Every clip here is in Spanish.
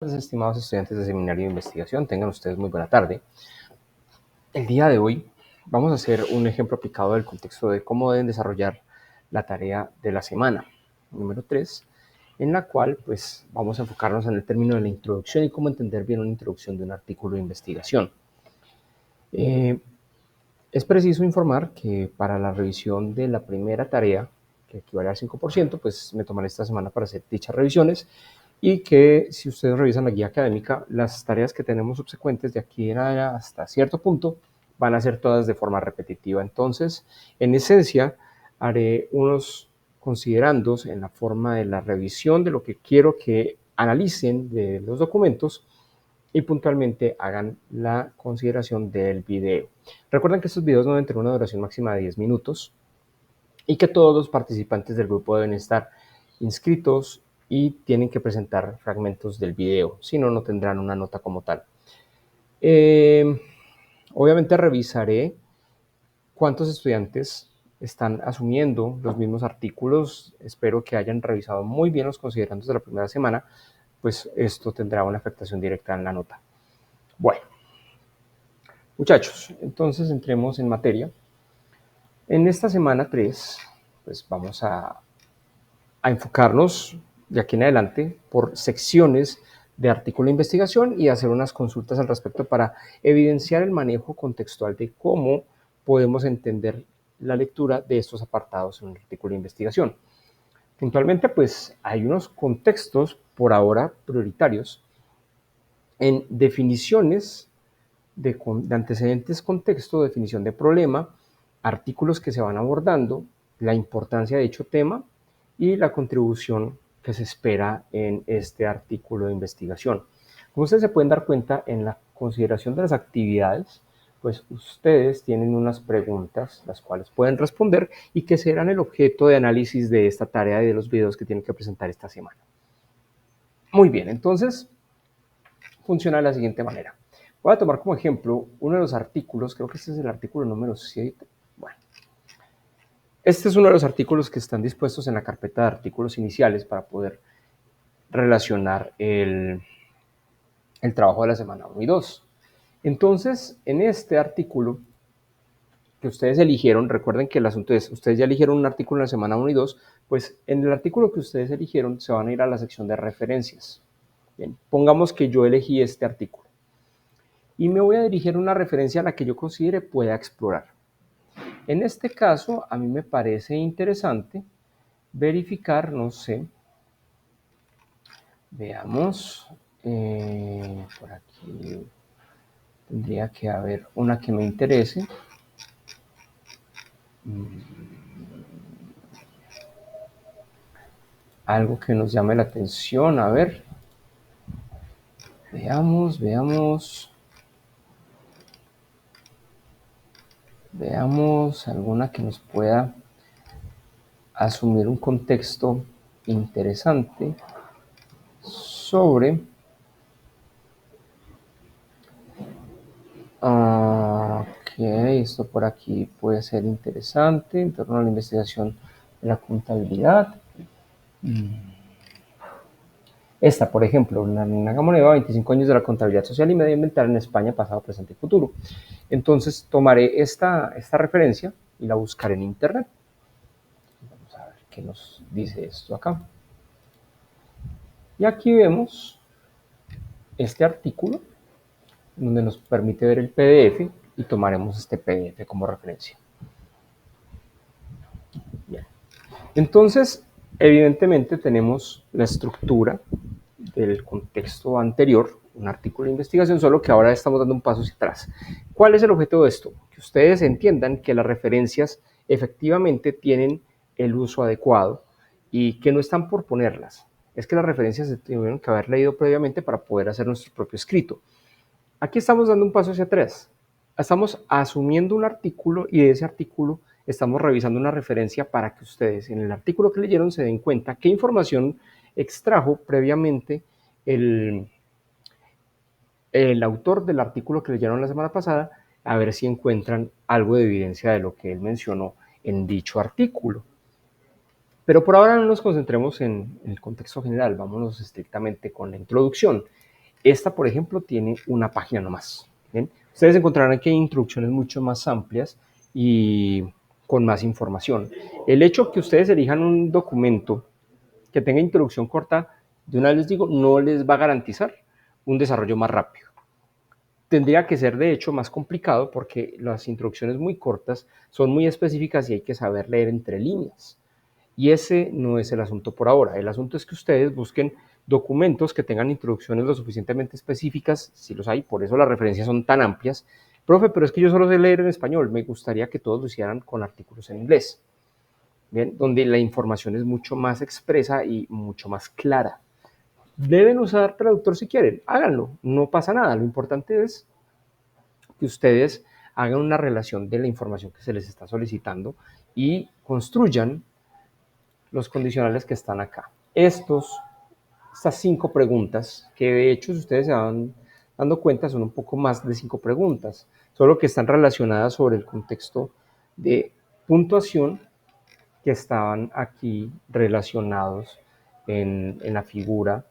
Estimados estudiantes de seminario de investigación, tengan ustedes muy buena tarde. El día de hoy vamos a hacer un ejemplo aplicado del contexto de cómo deben desarrollar la tarea de la semana número 3, en la cual pues vamos a enfocarnos en el término de la introducción y cómo entender bien una introducción de un artículo de investigación. Es preciso informar que para la revisión de la primera tarea, que equivale al 5%, pues me tomaré esta semana para hacer dichas revisiones, y que si ustedes revisan la guía académica, las tareas que tenemos subsecuentes de aquí hasta cierto punto van a ser todas de forma repetitiva. Entonces, en esencia, haré unos considerandos en la forma de la revisión de lo que quiero que analicen de los documentos y puntualmente hagan la consideración del video. Recuerden que estos videos no deben tener una duración máxima de 10 minutos y que todos los participantes del grupo deben estar inscritos y tienen que presentar fragmentos del video, si no, no tendrán una nota como tal. Obviamente revisaré cuántos estudiantes están asumiendo los mismos artículos. Espero que hayan revisado muy bien los considerandos de la primera semana, pues esto tendrá una afectación directa en la nota. Bueno, muchachos, entonces entremos en materia. En esta semana 3, pues vamos a enfocarnos de aquí en adelante por secciones de artículo de investigación y hacer unas consultas al respecto para evidenciar el manejo contextual de cómo podemos entender la lectura de estos apartados en un artículo de investigación. Puntualmente, pues hay unos contextos por ahora prioritarios en definiciones de antecedentes, contexto, definición de problema, artículos que se van abordando, la importancia de dicho tema y la contribución que se espera en este artículo de investigación. Como ustedes se pueden dar cuenta, en la consideración de las actividades, pues ustedes tienen unas preguntas las cuales pueden responder y que serán el objeto de análisis de esta tarea y de los videos que tienen que presentar esta semana. Muy bien, entonces funciona de la siguiente manera. Voy a tomar como ejemplo uno de los artículos, creo que este es el artículo número 7. Bueno, este es uno de los artículos que están dispuestos en la carpeta de artículos iniciales para poder relacionar el trabajo de la semana 1 y 2. Entonces, en este artículo que ustedes eligieron, recuerden que el asunto es, ustedes ya eligieron un artículo en la semana 1 y 2, pues en el artículo que ustedes eligieron se van a ir a la sección de referencias. Bien, pongamos que yo elegí este artículo y me voy a dirigir a una referencia a la que yo considere pueda explorar. En este caso, a mí me parece interesante verificar, no sé, veamos, por aquí tendría que haber una que me interese. Algo que nos llame la atención, a ver, veamos alguna que nos pueda asumir un contexto interesante sobre esto por aquí puede ser interesante en torno a la investigación de la contabilidad. Esta, por ejemplo, Nina Gamoneva, 25 años de la contabilidad social y medioambiental en España, pasado, presente y futuro. Entonces tomaré esta referencia y la buscaré en internet. Vamos a ver qué nos dice esto acá. Y aquí vemos este artículo donde nos permite ver el PDF y tomaremos este PDF como referencia. Bien. Entonces, evidentemente tenemos la estructura del contexto anterior, un artículo de investigación, solo que ahora estamos dando un paso hacia atrás. ¿Cuál es el objeto de esto? Que ustedes entiendan que las referencias efectivamente tienen el uso adecuado y que no están por ponerlas. Es que las referencias se tuvieron que haber leído previamente para poder hacer nuestro propio escrito. Aquí estamos dando un paso hacia atrás. Estamos asumiendo un artículo y de ese artículo estamos revisando una referencia para que ustedes en el artículo que leyeron se den cuenta qué información extrajo previamente el autor del artículo que leyeron la semana pasada, a ver si encuentran algo de evidencia de lo que él mencionó en dicho artículo. Pero por ahora no nos concentremos en el contexto general, vámonos estrictamente con la introducción. Esta, por ejemplo, tiene una página nomás. ¿Bien? Ustedes encontrarán que hay instrucciones mucho más amplias y con más información. El hecho que ustedes elijan un documento que tenga introducción corta, de una vez les digo, no les va a garantizar un desarrollo más rápido. Tendría que ser, de hecho, más complicado porque las introducciones muy cortas son muy específicas y hay que saber leer entre líneas. Y ese no es el asunto por ahora. El asunto es que ustedes busquen documentos que tengan introducciones lo suficientemente específicas, si los hay, por eso las referencias son tan amplias. Profe, pero es que yo solo sé leer en español, me gustaría que todos lo hicieran con artículos en inglés, ¿bien? Donde la información es mucho más expresa y mucho más clara. Deben usar traductor si quieren, háganlo, no pasa nada. Lo importante es que ustedes hagan una relación de la información que se les está solicitando y construyan los condicionales que están acá. Estas 5 preguntas, que de hecho, si ustedes se van dando cuenta, son un poco más de 5 preguntas, solo que están relacionadas sobre el contexto de puntuación que estaban aquí relacionados en la figura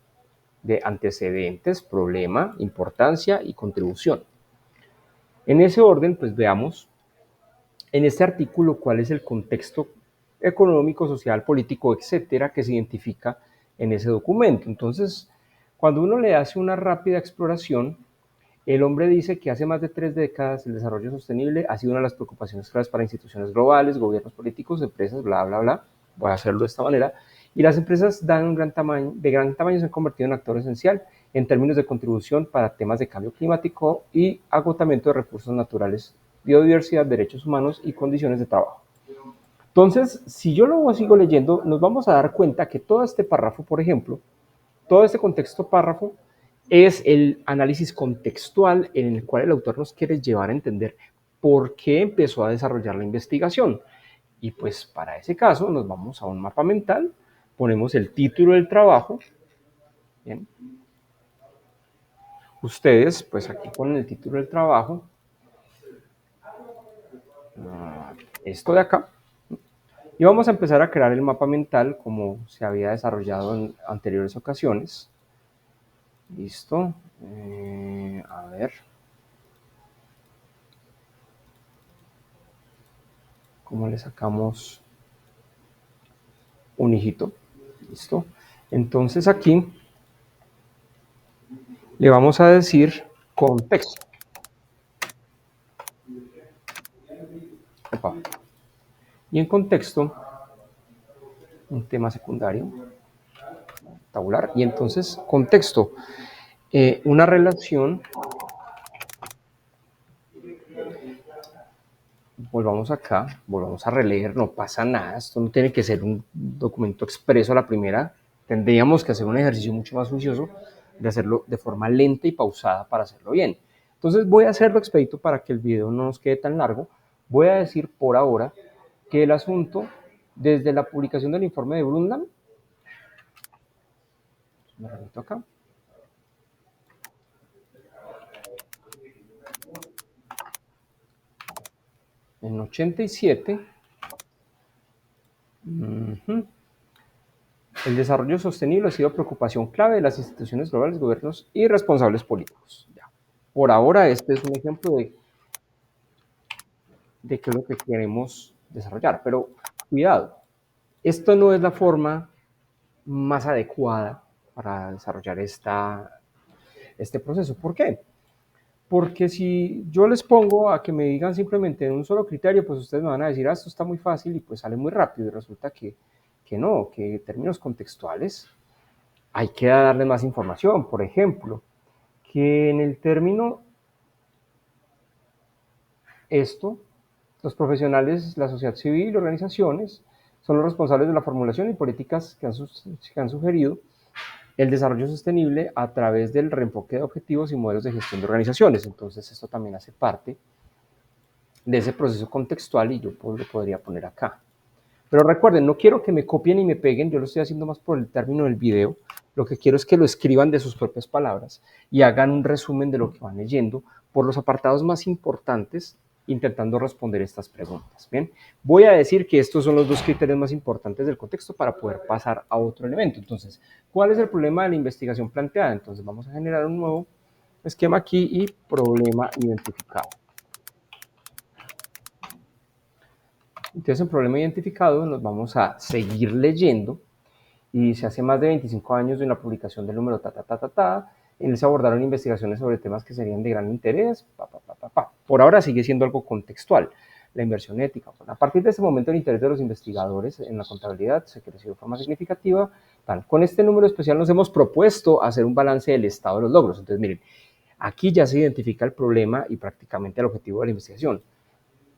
de antecedentes, problema, importancia y contribución. En ese orden, pues veamos en este artículo cuál es el contexto económico, social, político, etcétera, que se identifica en ese documento. Entonces, cuando uno le hace una rápida exploración, el hombre dice que hace más de 3 décadas el desarrollo sostenible ha sido una de las preocupaciones claves para instituciones globales, gobiernos políticos, empresas, bla, bla, bla. Voy a hacerlo de esta manera. Y las empresas de gran tamaño se han convertido en actor esencial en términos de contribución para temas de cambio climático y agotamiento de recursos naturales, biodiversidad, derechos humanos y condiciones de trabajo. Entonces, si yo lo sigo leyendo, nos vamos a dar cuenta que todo este párrafo, por ejemplo, todo este contexto párrafo es el análisis contextual en el cual el autor nos quiere llevar a entender por qué empezó a desarrollar la investigación. Y pues para ese caso nos vamos a un mapa mental, ponemos el título del trabajo. Bien. Ustedes, pues aquí ponen el título del trabajo, esto de acá, y vamos a empezar a crear el mapa mental como se había desarrollado en anteriores ocasiones. Listo. A ver. ¿Cómo le sacamos un hijito? Listo. Entonces aquí le vamos a decir contexto. Opa. Y en contexto, un tema secundario, tabular. Y entonces, contexto, una relación. Volvamos acá, volvamos a releer, no pasa nada, esto no tiene que ser un documento expreso a la primera, tendríamos que hacer un ejercicio mucho más juicioso de hacerlo de forma lenta y pausada para hacerlo bien. Entonces voy a hacerlo expedito para que el video no nos quede tan largo. Voy a decir por ahora que el asunto, desde la publicación del informe de Brundtland, me remito acá, en 87, el desarrollo sostenible ha sido preocupación clave de las instituciones globales, gobiernos y responsables políticos. Ya. Por ahora, este es un ejemplo de qué es lo que queremos desarrollar. Pero cuidado, esto no es la forma más adecuada para desarrollar este proceso. ¿Por qué? Porque si yo les pongo a que me digan simplemente en un solo criterio, pues ustedes me van a decir, ah, esto está muy fácil y pues sale muy rápido. Y resulta que no, que en términos contextuales hay que darle más información. Por ejemplo, que en el término esto, los profesionales, la sociedad civil y organizaciones son los responsables de la formulación y políticas que han sugerido el desarrollo sostenible a través del reenfoque de objetivos y modelos de gestión de organizaciones. Entonces, esto también hace parte de ese proceso contextual y yo lo podría poner acá. Pero recuerden, no quiero que me copien y me peguen, yo lo estoy haciendo más por el término del video. Lo que quiero es que lo escriban de sus propias palabras y hagan un resumen de lo que van leyendo por los apartados más importantes intentando responder estas preguntas. Bien, voy a decir que estos son los dos criterios más importantes del contexto para poder pasar a otro elemento. Entonces, ¿cuál es el problema de la investigación planteada? Entonces, vamos a generar un nuevo esquema aquí y problema identificado. Entonces, en problema identificado nos vamos a seguir leyendo y se hace más de 25 años de la publicación del número en él se abordaron investigaciones sobre temas que serían de gran interés, Por ahora sigue siendo algo contextual, la inversión ética. Bueno, a partir de este momento el interés de los investigadores en la contabilidad se creció de forma significativa. Con este número especial nos hemos propuesto hacer un balance del estado de los logros. Entonces, miren, aquí ya se identifica el problema y prácticamente el objetivo de la investigación.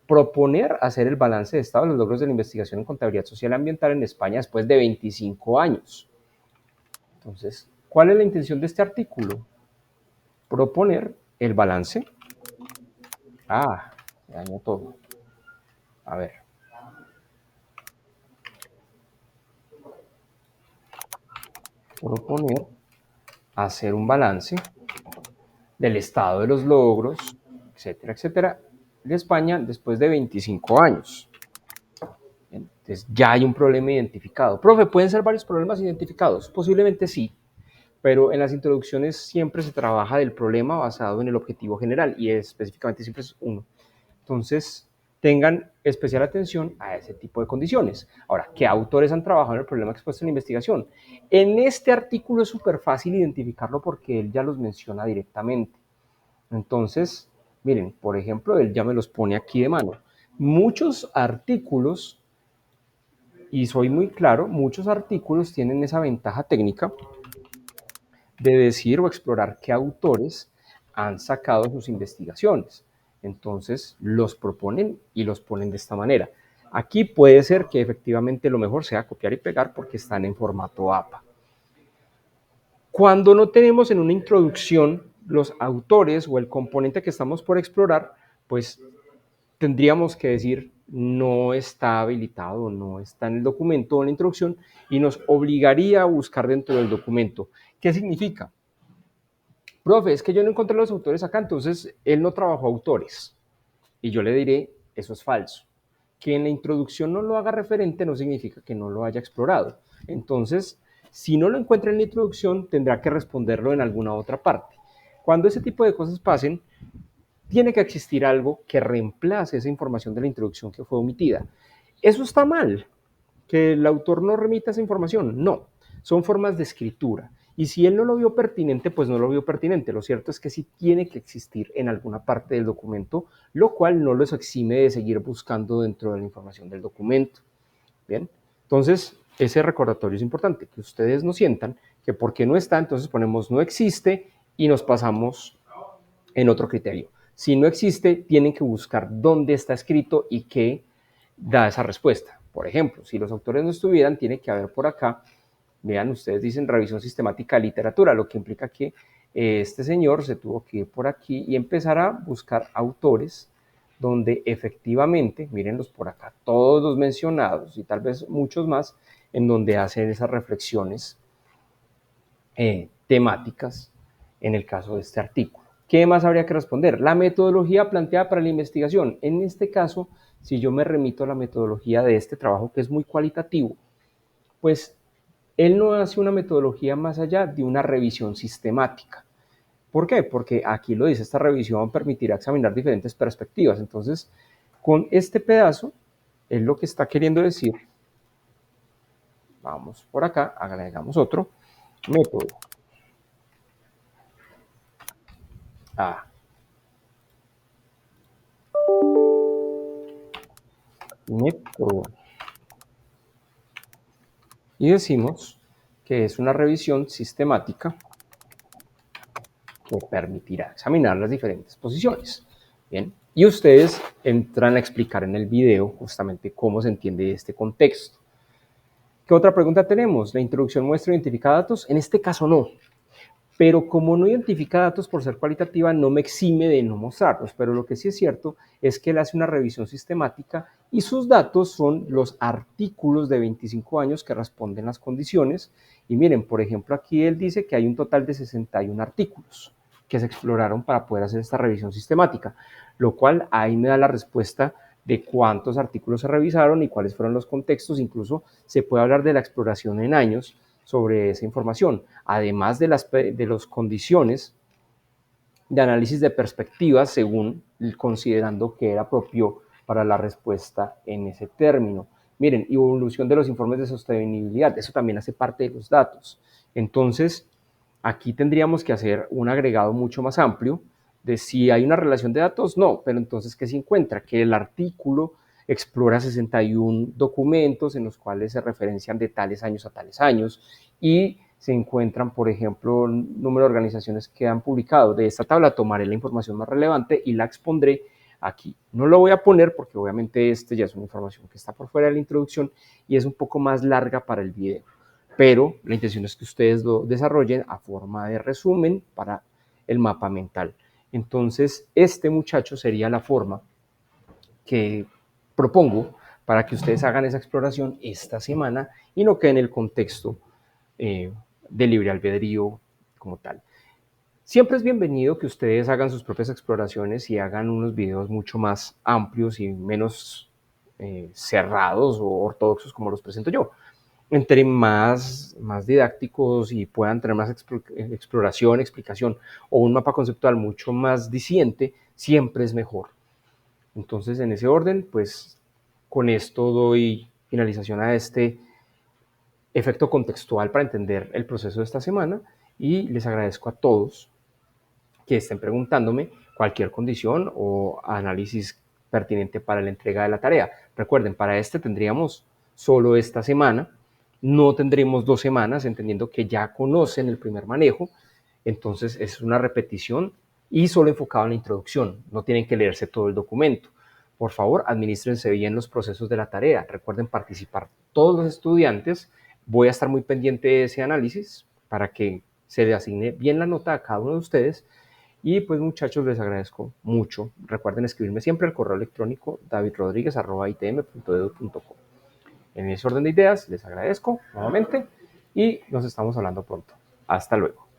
Proponer hacer el balance de estado de los logros de la investigación en contabilidad social y ambiental en España después de 25 años. Entonces, ¿cuál es la intención de este artículo? Proponer el balance. Se dañó todo. A ver. Proponer hacer un balance del estado de los logros, etcétera, etcétera, de España después de 25 años. Entonces, ya hay un problema identificado. Profe, ¿pueden ser varios problemas identificados? Posiblemente sí, pero en las introducciones siempre se trabaja del problema basado en el objetivo general y específicamente siempre es uno. Entonces, tengan especial atención a ese tipo de condiciones. Ahora, ¿qué autores han trabajado en el problema expuesto en la investigación? En este artículo es súper fácil identificarlo porque él ya los menciona directamente. Entonces, miren, por ejemplo, él ya me los pone aquí de mano. Muchos artículos, y soy muy claro, muchos artículos tienen esa ventaja técnica de decir o explorar qué autores han sacado sus investigaciones. Entonces, los proponen y los ponen de esta manera. Aquí puede ser que efectivamente lo mejor sea copiar y pegar porque están en formato APA. Cuando no tenemos en una introducción los autores o el componente que estamos por explorar, pues tendríamos que decir no está habilitado, no está en el documento o en la introducción y nos obligaría a buscar dentro del documento. ¿Qué significa? Profe, es que yo no encontré los autores acá, entonces él no trabajó autores. Y yo le diré, eso es falso. Que en la introducción no lo haga referente no significa que no lo haya explorado. Entonces, si no lo encuentra en la introducción, tendrá que responderlo en alguna otra parte. Cuando ese tipo de cosas pasen, tiene que existir algo que reemplace esa información de la introducción que fue omitida. Eso está mal, que el autor no remita esa información. No, son formas de escritura. Y si él no lo vio pertinente, pues no lo vio pertinente. Lo cierto es que sí tiene que existir en alguna parte del documento, lo cual no los exime de seguir buscando dentro de la información del documento. Bien, entonces ese recordatorio es importante, que ustedes no sientan que porque no está, entonces ponemos no existe y nos pasamos en otro criterio. Si no existe, tienen que buscar dónde está escrito y qué da esa respuesta. Por ejemplo, si los autores no estuvieran, tiene que haber por acá, vean, ustedes dicen revisión sistemática de literatura, lo que implica que este señor se tuvo que ir por aquí y empezar a buscar autores donde efectivamente, mírenlos por acá, todos los mencionados y tal vez muchos más, en donde hacen esas reflexiones temáticas en el caso de este artículo. ¿Qué más habría que responder? La metodología planteada para la investigación. En este caso, si yo me remito a la metodología de este trabajo, que es muy cualitativo, pues él no hace una metodología más allá de una revisión sistemática. ¿Por qué? Porque aquí lo dice, esta revisión permitirá examinar diferentes perspectivas. Entonces, con este pedazo, él lo que está queriendo decir, vamos por acá, agregamos otro, método. Método. Y decimos que es una revisión sistemática que permitirá examinar las diferentes posiciones. Bien, y ustedes entran a explicar en el video justamente cómo se entiende este contexto. ¿Qué otra pregunta tenemos? ¿La introducción muestra o identifica datos? En este caso no. Pero como no identifica datos por ser cualitativa, no me exime de no mostrarlos. Pero lo que sí es cierto es que él hace una revisión sistemática y sus datos son los artículos de 25 años que responden las condiciones. Y miren, por ejemplo, aquí él dice que hay un total de 61 artículos. que se exploraron para poder hacer esta revisión sistemática, lo cual ahí me da la respuesta de cuántos artículos se revisaron y cuáles fueron los contextos. Incluso se puede hablar de la exploración en años sobre esa información, además de las condiciones de análisis de perspectivas según considerando que era propio para la respuesta en ese término. Miren, evolución de los informes de sostenibilidad, eso también hace parte de los datos. Entonces, aquí tendríamos que hacer un agregado mucho más amplio de si hay una relación de datos, no, pero entonces, ¿qué se encuentra? Que el artículo explora 61 documentos en los cuales se referencian de tales años a tales años y se encuentran, por ejemplo, el número de organizaciones que han publicado. De esta tabla tomaré la información más relevante y la expondré aquí. No lo voy a poner porque obviamente este ya es una información que está por fuera de la introducción y es un poco más larga para el video, pero la intención es que ustedes lo desarrollen a forma de resumen para el mapa mental. Entonces, este muchacho sería la forma que propongo para que ustedes hagan esa exploración esta semana y no quede en el contexto de libre albedrío como tal. Siempre es bienvenido que ustedes hagan sus propias exploraciones y hagan unos videos mucho más amplios y menos cerrados o ortodoxos como los presento yo. Entre más didácticos y puedan tener más exploración, explicación o un mapa conceptual mucho más diciente, siempre es mejor. Entonces, en ese orden, pues con esto doy finalización a este efecto contextual para entender el proceso de esta semana y les agradezco a todos que estén preguntándome cualquier condición o análisis pertinente para la entrega de la tarea. Recuerden, para este tendríamos solo esta semana, no tendremos 2 semanas, entendiendo que ya conocen el primer manejo, entonces es una repetición y solo enfocado en la introducción, no tienen que leerse todo el documento. Por favor, administrense bien los procesos de la tarea, recuerden participar todos los estudiantes, voy a estar muy pendiente de ese análisis para que se le asigne bien la nota a cada uno de ustedes. Y pues muchachos, les agradezco mucho. Recuerden escribirme siempre al correo electrónico davidrodriguez@itm.edu.co. En ese orden de ideas, les agradezco nuevamente y nos estamos hablando pronto. Hasta luego.